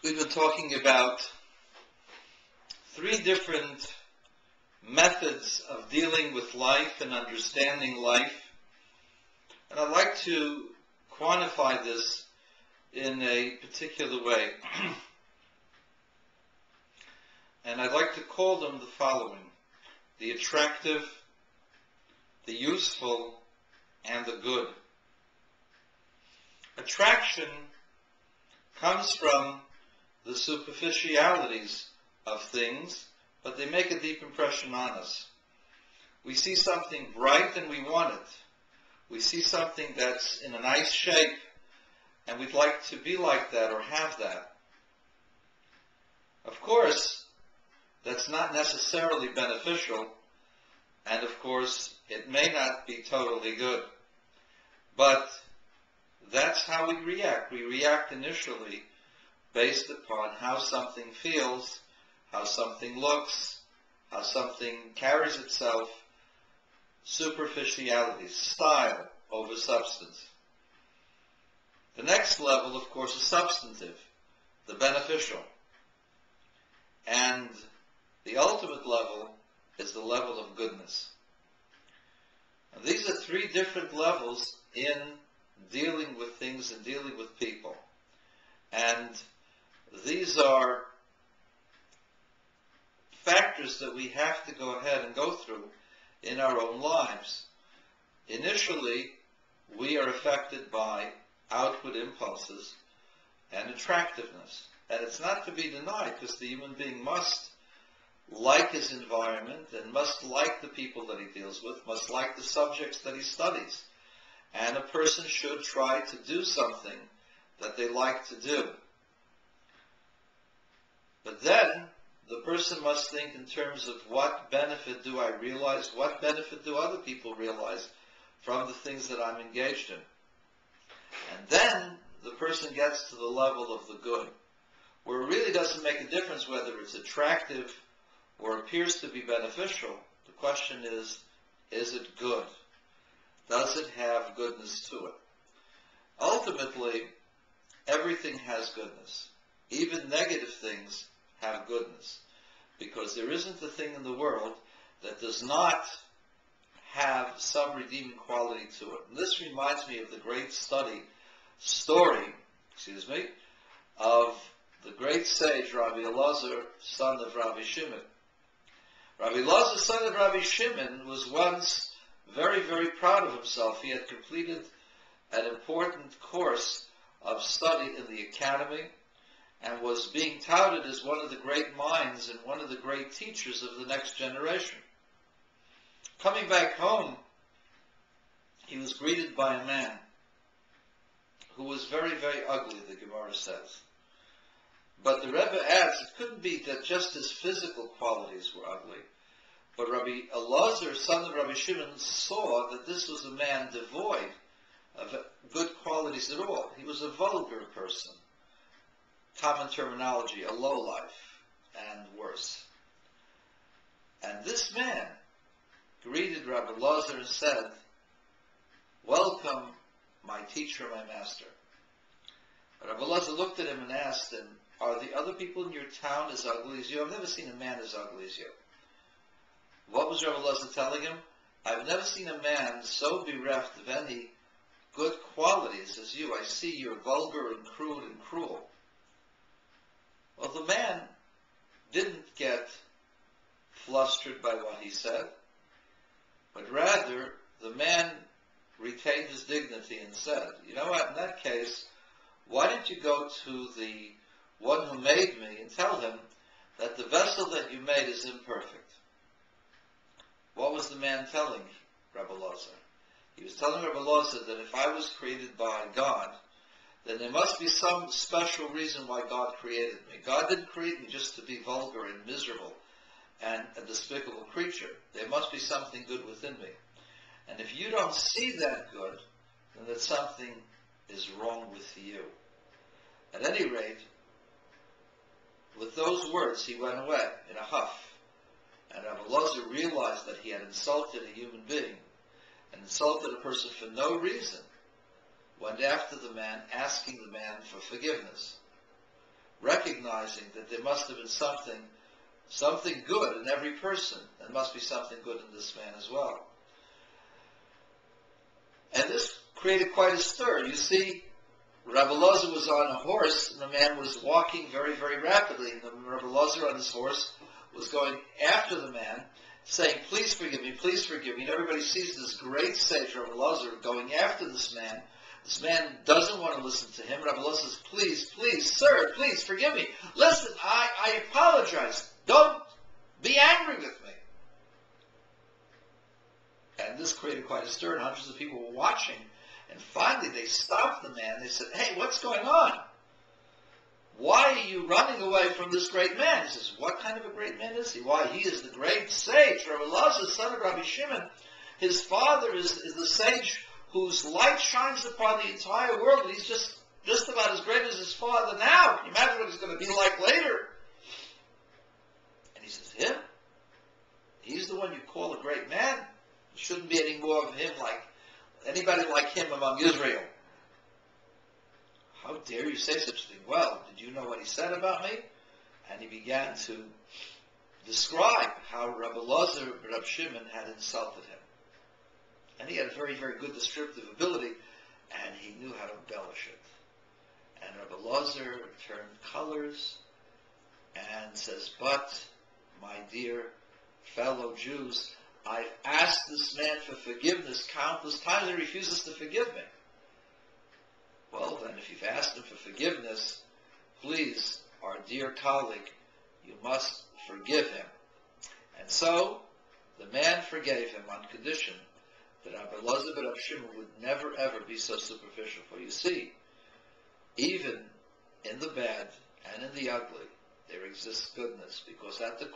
We've been talking about three different methods of dealing with life and understanding life. And I'd like to quantify this in a particular way. And I'd like to call them the following: the attractive, the useful, and the good. Attraction comes from the superficialities of things, but they make a deep impression on us. We see something bright and we want it. We see something that's in a nice shape and we'd like to be like that or have that. Of course, that's not necessarily beneficial, and of course, it may not be totally good. But that's how we react. We react initially based upon how something feels, how something looks, how something carries itself, superficiality, style over substance. The next level, of course, is substantive, the beneficial. And the ultimate level is the level of goodness. And these are three different levels in dealing with things and dealing with people. And these are factors that we have to go ahead and go through in our own lives. Initially, we are affected by outward impulses and attractiveness. And it's not to be denied, because the human being must like his environment and must like the people that he deals with, must like the subjects that he studies. And a person should try to do something that they like to do. But then, the person must think in terms of what benefit do I realize, what benefit do other people realize from the things that I'm engaged in. And then, the person gets to the level of the good, where it really doesn't make a difference whether it's attractive or appears to be beneficial. The question is it good? Does it have goodness to it? Ultimately, everything has goodness. Even negative things have goodness, because there isn't a thing in the world that does not have some redeeming quality to it. And this reminds me of the great story of the great sage Rabbi Elazar, son of Rabbi Shimon. Rabbi Elazar, son of Rabbi Shimon, was once very, very proud of himself. He had completed an important course of study in the academy and was being touted as one of the great minds and one of the great teachers of the next generation. Coming back home, he was greeted by a man who was very, very ugly, the Gemara says. But the Rebbe adds, it couldn't be that just his physical qualities were ugly. But Rabbi Elazar, son of Rabbi Shimon, saw that this was a man devoid of good qualities at all. He was a vulgar person. Common terminology, a lowlife, and worse. And this man greeted Rabbi Elazar and said, "Welcome, my teacher, my master." Rabbi Elazar looked at him and asked him, "Are the other people in your town as ugly as you? I've never seen a man as ugly as you." What was Rabbi Elazar telling him? "I've never seen a man so bereft of any good qualities as you. I see you're vulgar and crude and cruel." Well, the man didn't get flustered by what he said, but rather the man retained his dignity and said, "You know what, in that case, why don't you go to the one who made me and tell him that the vessel that you made is imperfect." What was the man telling Rabbi Elazar? He was telling Rabbi Elazar that if I was created by God, then there must be some special reason why God created me. God didn't create me just to be vulgar and miserable and a despicable creature. There must be something good within me. And if you don't see that good, then that something is wrong with you. At any rate, with those words, he went away in a huff. And Rabbi Elazar realized that he had insulted a human being, and insulted a person for no reason, went after the man, asking the man for forgiveness. Recognizing recognizing that there must have been something good in every person. There must be something good in this man as well. And this created quite a stir. You see, Rabbi Elazar was on a horse, and the man was walking very, very rapidly. And Rabbi Elazar on his horse was going after the man, saying, please forgive me, please forgive me. And everybody sees this great sage, Rabbi Elazar, going after this man. This man doesn't want to listen to him. Rabbi Elazar says, please, please, sir, please forgive me. Listen, I apologize. Don't be angry with me. And this created quite a stir, and hundreds of people were watching. And finally they stopped the man. They said, hey, what's going on? Why are you running away from this great man? He says, what kind of a great man is he? Why, he is the great sage, Rabbi Elazar, son of Rabbi Shimon. His father is the sage whose light shines upon the entire world, and he's just about as great as his father now. Can you imagine what he's going to be like later? And he says, him? He's the one you call a great man? There shouldn't be any more of him like anybody like him among Israel. How dare you say such a thing? Well, did you know what he said about me? And he began to describe how Rabbi Elazar, Rabbi Shimon had insulted him. And he had a very, very good descriptive ability, and he knew how to embellish it. And Rabbi Elazar turned colors and says, but, my dear fellow Jews, I've asked this man for forgiveness countless times, and he refuses to forgive me. Well, then, if you've asked him for forgiveness, please, our dear colleague, you must forgive him. And so, the man forgave him on condition that Rabbi Elazar ben Rabbi Shimon would never, ever be so superficial. For you see, even in the bad and in the ugly, there exists goodness, because at the